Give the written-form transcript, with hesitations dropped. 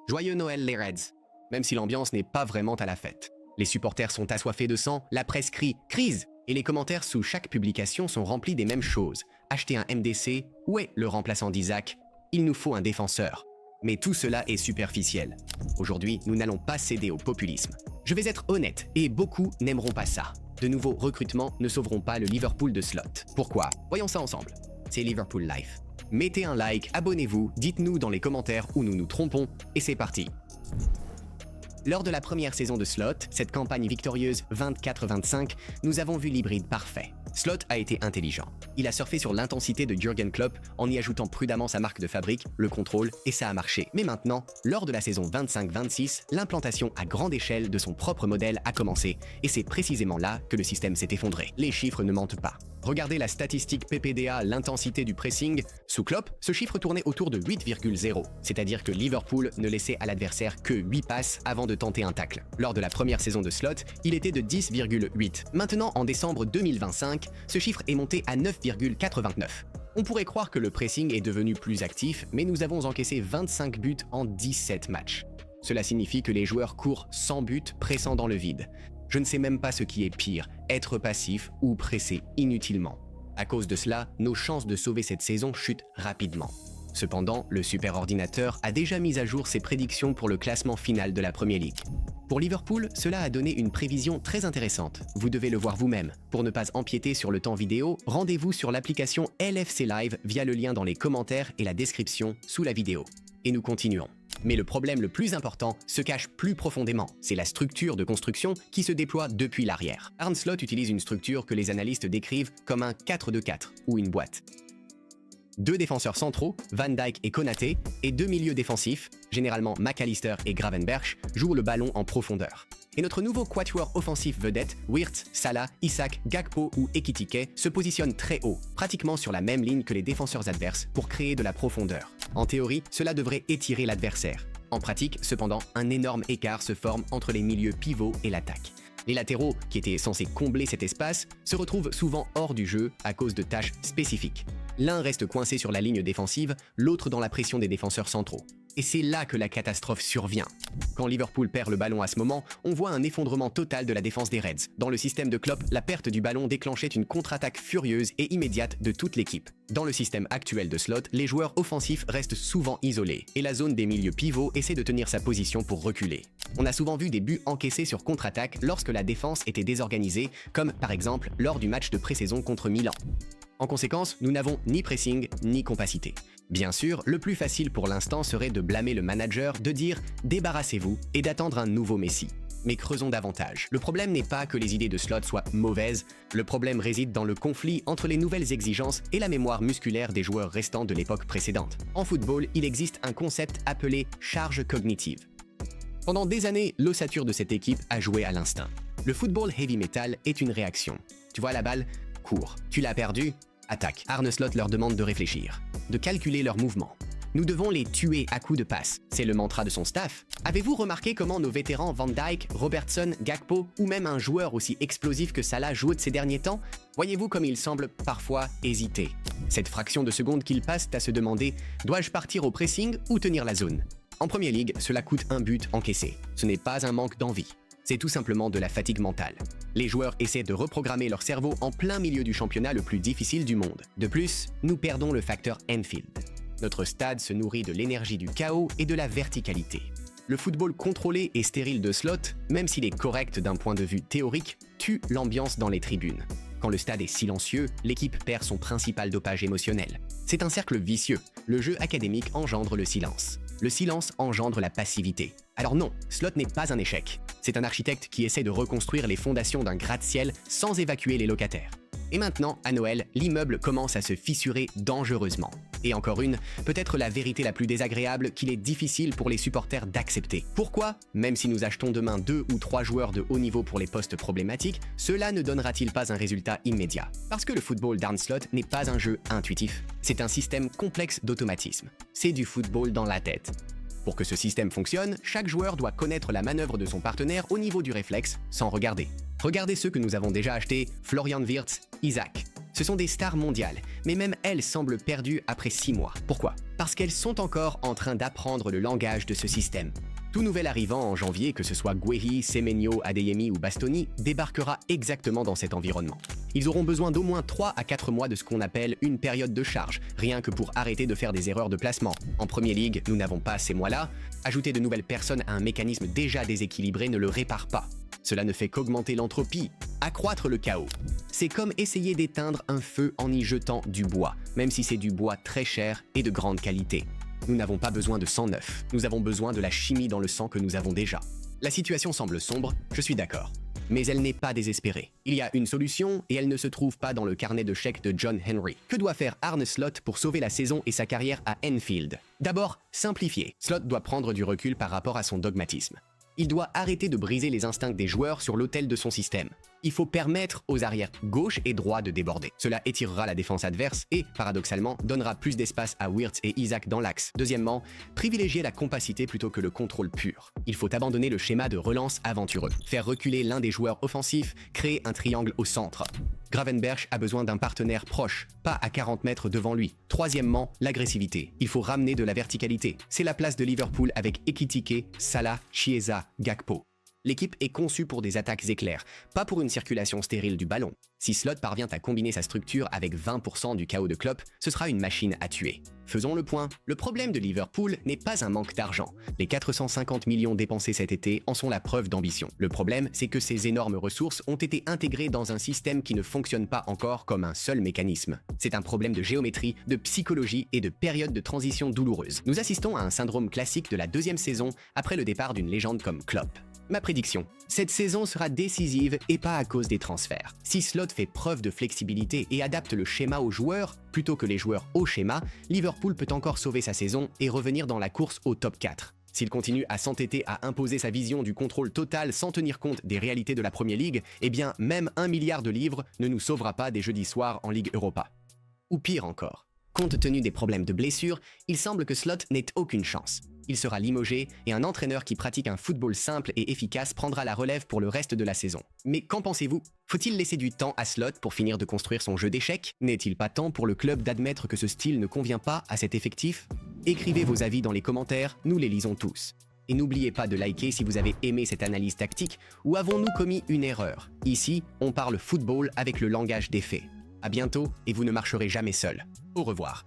Joyeux Noël les Reds. Même si l'ambiance n'est pas vraiment à la fête. Les supporters sont assoiffés de sang, la presse crie « Crise !» et les commentaires sous chaque publication sont remplis des mêmes choses. Acheter un MDC, où est le remplaçant d'Isaac? Il nous faut un défenseur. Mais tout cela est superficiel. Aujourd'hui, nous n'allons pas céder au populisme. Je vais être honnête, et beaucoup n'aimeront pas ça. De nouveaux recrutements ne sauveront pas le Liverpool de slot. Pourquoi? Voyons ça ensemble. C'est Liverpool Life. Mettez un like, abonnez-vous, dites-nous dans les commentaires où nous nous trompons, et c'est parti. Lors de la première saison de Slot, cette campagne victorieuse 24-25, nous avons vu l'hybride parfait. Slot a été intelligent. Il a surfé sur l'intensité de Jürgen Klopp en y ajoutant prudemment sa marque de fabrique, le contrôle, et ça a marché. Mais maintenant, lors de la saison 25-26, l'implantation à grande échelle de son propre modèle a commencé, et c'est précisément là que le système s'est effondré. Les chiffres ne mentent pas. Regardez la statistique PPDA, l'intensité du pressing. Sous Klopp, ce chiffre tournait autour de 8,0, c'est-à-dire que Liverpool ne laissait à l'adversaire que 8 passes avant de tenter un tacle. Lors de la première saison de Slot, il était de 10,8. Maintenant, en décembre 2025, ce chiffre est monté à 9,429. On pourrait croire que le pressing est devenu plus actif, mais nous avons encaissé 25 buts en 17 matchs. Cela signifie que les joueurs courent sans but, pressant dans le vide. Je ne sais même pas ce qui est pire, être passif ou presser inutilement. À cause de cela, nos chances de sauver cette saison chutent rapidement. Cependant, le superordinateur a déjà mis à jour ses prédictions pour le classement final de la Premier League. Pour Liverpool, cela a donné une prévision très intéressante. Vous devez le voir vous-même. Pour ne pas empiéter sur le temps vidéo, rendez-vous sur l'application LFC Live via le lien dans les commentaires et la description sous la vidéo. Et nous continuons. Mais le problème le plus important se cache plus profondément. C'est la structure de construction qui se déploie depuis l'arrière. Arne Slot utilise une structure que les analystes décrivent comme un 4-2-4 ou une boîte. 2 défenseurs centraux, Van Dijk et Konaté, et 2 milieux défensifs, généralement McAllister et Gravenberch, jouent le ballon en profondeur. Et notre nouveau quatuor offensif vedette, Wirtz, Salah, Isak, Gakpo ou Ekitike, se positionne très haut, pratiquement sur la même ligne que les défenseurs adverses pour créer de la profondeur. En théorie, cela devrait étirer l'adversaire. En pratique, cependant, un énorme écart se forme entre les milieux pivots et l'attaque. Les latéraux, qui étaient censés combler cet espace, se retrouvent souvent hors du jeu à cause de tâches spécifiques. L'un reste coincé sur la ligne défensive, l'autre dans la pression des défenseurs centraux. Et c'est là que la catastrophe survient. Quand Liverpool perd le ballon à ce moment, on voit un effondrement total de la défense des Reds. Dans le système de Klopp, la perte du ballon déclenchait une contre-attaque furieuse et immédiate de toute l'équipe. Dans le système actuel de Slot, les joueurs offensifs restent souvent isolés, et la zone des milieux pivots essaie de tenir sa position pour reculer. On a souvent vu des buts encaissés sur contre-attaque lorsque la défense était désorganisée, comme par exemple lors du match de pré-saison contre Milan. En conséquence, nous n'avons ni pressing, ni compacité. Bien sûr, le plus facile pour l'instant serait de blâmer le manager, de dire « débarrassez-vous » et d'attendre un nouveau Messi. Mais creusons davantage. Le problème n'est pas que les idées de Slot soient mauvaises, le problème réside dans le conflit entre les nouvelles exigences et la mémoire musculaire des joueurs restants de l'époque précédente. En football, il existe un concept appelé « charge cognitive ». Pendant des années, l'ossature de cette équipe a joué à l'instinct. Le football heavy metal est une réaction. Tu vois la balle? Cours. Tu l'as perdue? Attaque. Arne Slot leur demande de réfléchir, de calculer leurs mouvements. Nous devons les tuer à coups de passe. C'est le mantra de son staff. Avez-vous remarqué comment nos vétérans Van Dijk, Robertson, Gakpo ou même un joueur aussi explosif que Salah jouent de ces derniers temps? Voyez-vous comme ils semblent parfois hésiter. Cette fraction de seconde qu'ils passent à se demander « dois-je partir au pressing ou tenir la zone ?» En Premier League, cela coûte un but encaissé. Ce n'est pas un manque d'envie. C'est tout simplement de la fatigue mentale. Les joueurs essaient de reprogrammer leur cerveau en plein milieu du championnat le plus difficile du monde. De plus, nous perdons le facteur Anfield. Notre stade se nourrit de l'énergie du chaos et de la verticalité. Le football contrôlé et stérile de Slot, même s'il est correct d'un point de vue théorique, tue l'ambiance dans les tribunes. Quand le stade est silencieux, l'équipe perd son principal dopage émotionnel. C'est un cercle vicieux. Le jeu académique engendre le silence. Le silence engendre la passivité. Alors non, Slot n'est pas un échec. C'est un architecte qui essaie de reconstruire les fondations d'un gratte-ciel sans évacuer les locataires. Et maintenant, à Noël, l'immeuble commence à se fissurer dangereusement. Et encore une, peut-être la vérité la plus désagréable qu'il est difficile pour les supporters d'accepter. Pourquoi, même si nous achetons demain 2 ou 3 joueurs de haut niveau pour les postes problématiques, cela ne donnera-t-il pas un résultat immédiat? Parce que le football d'Arne Slot n'est pas un jeu intuitif. C'est un système complexe d'automatisme. C'est du football dans la tête. Pour que ce système fonctionne, chaque joueur doit connaître la manœuvre de son partenaire au niveau du réflexe, sans regarder. Regardez ceux que nous avons déjà achetés, Florian Wirtz, Isaac. Ce sont des stars mondiales, mais même elles semblent perdues après 6 mois. Pourquoi? Parce qu'elles sont encore en train d'apprendre le langage de ce système. Tout nouvel arrivant en janvier, que ce soit Guehi, Semenyo, Adeyemi ou Bastoni, débarquera exactement dans cet environnement. Ils auront besoin d'au moins 3 à 4 mois de ce qu'on appelle une période de charge, rien que pour arrêter de faire des erreurs de placement. En Premier League, nous n'avons pas ces mois-là. Ajouter de nouvelles personnes à un mécanisme déjà déséquilibré ne le répare pas. Cela ne fait qu'augmenter l'entropie, accroître le chaos. C'est comme essayer d'éteindre un feu en y jetant du bois, même si c'est du bois très cher et de grande qualité. Nous n'avons pas besoin de sang neuf, nous avons besoin de la chimie dans le sang que nous avons déjà. La situation semble sombre, je suis d'accord. Mais elle n'est pas désespérée. Il y a une solution et elle ne se trouve pas dans le carnet de chèques de John Henry. Que doit faire Arne Slot pour sauver la saison et sa carrière à Enfield? D'abord, simplifier. Slot doit prendre du recul par rapport à son dogmatisme. Il doit arrêter de briser les instincts des joueurs sur l'autel de son système. Il faut permettre aux arrières gauche et droit de déborder. Cela étirera la défense adverse et, paradoxalement, donnera plus d'espace à Wirtz et Isaac dans l'axe. Deuxièmement, privilégier la compacité plutôt que le contrôle pur. Il faut abandonner le schéma de relance aventureux, faire reculer l'un des joueurs offensifs, créer un triangle au centre. Gravenberch a besoin d'un partenaire proche, pas à 40 mètres devant lui. Troisièmement, l'agressivité. Il faut ramener de la verticalité. C'est la place de Liverpool avec Ekitike, Salah, Chiesa, Gakpo. L'équipe est conçue pour des attaques éclairs, pas pour une circulation stérile du ballon. Si Slot parvient à combiner sa structure avec 20% du chaos de Klopp, ce sera une machine à tuer. Faisons le point. Le problème de Liverpool n'est pas un manque d'argent. Les 450 millions dépensés cet été en sont la preuve d'ambition. Le problème, c'est que ces énormes ressources ont été intégrées dans un système qui ne fonctionne pas encore comme un seul mécanisme. C'est un problème de géométrie, de psychologie et de période de transition douloureuse. Nous assistons à un syndrome classique de la deuxième saison après le départ d'une légende comme Klopp. Ma prédiction, cette saison sera décisive et pas à cause des transferts. Si Slot fait preuve de flexibilité et adapte le schéma aux joueurs, plutôt que les joueurs au schéma, Liverpool peut encore sauver sa saison et revenir dans la course au top 4. S'il continue à s'entêter à imposer sa vision du contrôle total sans tenir compte des réalités de la Premier League, eh bien même 1 milliard de livres ne nous sauvera pas des jeudis soirs en Ligue Europa. Ou pire encore. Compte tenu des problèmes de blessure, il semble que Slot n'ait aucune chance. Il sera limogé et un entraîneur qui pratique un football simple et efficace prendra la relève pour le reste de la saison. Mais qu'en pensez-vous? Faut-il laisser du temps à Slot pour finir de construire son jeu d'échecs? N'est-il pas temps pour le club d'admettre que ce style ne convient pas à cet effectif? Écrivez vos avis dans les commentaires, nous les lisons tous. Et n'oubliez pas de liker si vous avez aimé cette analyse tactique ou avons-nous commis une erreur? Ici, on parle football avec le langage des faits. À bientôt et vous ne marcherez jamais seul. Au revoir.